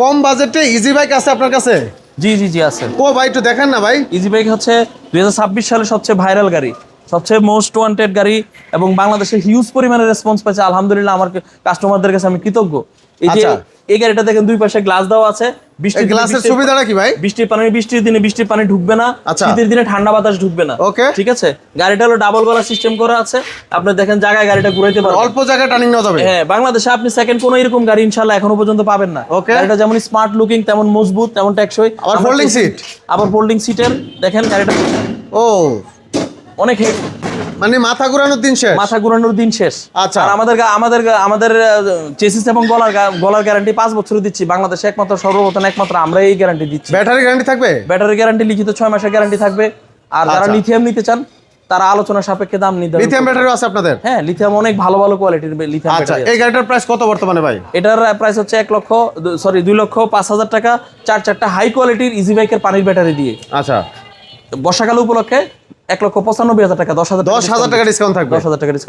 কম বাজেটে easy bike আছে আপনার কাছে? জি জি জি আছে। ও ভাই একটু দেখেন না ভাই। ইজি বাইক হচ্ছে 2026 সালে সবচেয়ে ভাইরাল গাড়ি, সবচেয়ে মোস্ট ওয়ান্টেড গাড়ি, এবং বাংলাদেশে হিউজ পরিমাণে রেসপন্স পাইছে আলহামদুলিল্লাহ। আমার কাস্টমারদের কাছে আমি কৃতজ্ঞ। এই যে আচ্ছা। এই গাড়িটা দেখেন দুই পাশে গ্লাস দেওয়া আছে। এই গ্লাসের সুবিধাটা কি ভাই? বৃষ্টির দিনে বৃষ্টির পানি ঢুকবে না, আচ্ছা। শীতের দিনে ঠান্ডা বাতাস ঢুকবে না। ওকে। ঠিক আছে। গাড়িটা হলো ডাবল গলা সিস্টেম করা আছে। আপনি দেখেন জায়গায় গাড়িটা ঘুরাইতে পারবেন, অল্প জায়গায় টার্নিং নেওয়া যাবে। হ্যাঁ, বাংলাদেশে আপনি সেকেন্ড কোনো এরকম গাড়ি ইনশাআল্লাহ এখনো পর্যন্ত পাবেন না। ওকে। গাড়িটা যেমন স্মার্ট লুকিং, তেমন মজবুত, তেমন টেকসই। আবার ফোল্ডিং সিট। আবার ফোল্ডিং সিটের দেখেন গাড়িটা ও অনেক মানে মাথা ঘোরানোর দিন শেষ। মাথা ঘুরানোর দিন শেষ। আচ্ছা। আর আমাদের চেসিস এবং গলার গ্যারান্টি 5 বছর দিচ্ছি। বাংলাদেশে একমাত্র সর্বপ্রথম একমাত্র আমরা এই গ্যারান্টি দিচ্ছি। ব্যাটারি গ্যারান্টি থাকবে? ব্যাটারি গ্যারান্টি লিখিত 6 মাসের গ্যারান্টি থাকবে। আর যারা আচ্ছা। লিথিয়াম নিতে চান তারা আলোচনা সাপেক্ষে দাম নির্ধারণ লিথিয়াম করবে। ব্যাটারি আছে আপনাদের? হ্যাঁ, লিথিয়াম অনেক ভালো ভালো কোয়ালিটির লিথিয়াম আচ্ছা, ব্যাটারি এই আছে। গাড়িটার প্রাইস কত বর্তমানে ভাই? এটার প্রাইস হচ্ছে 2,05,000 টাকা, 4টা হাই কোয়ালিটির ইজি বাইকের পানির ব্যাটারি দিয়ে। আচ্ছা। বর্ষাকাল উপলক্ষে 1,95,000 টাকা, 10,000 10,000 টাকা ডিসকাউন্ট থাকবে। 10,000 টাকা ডিসকাউন্ট।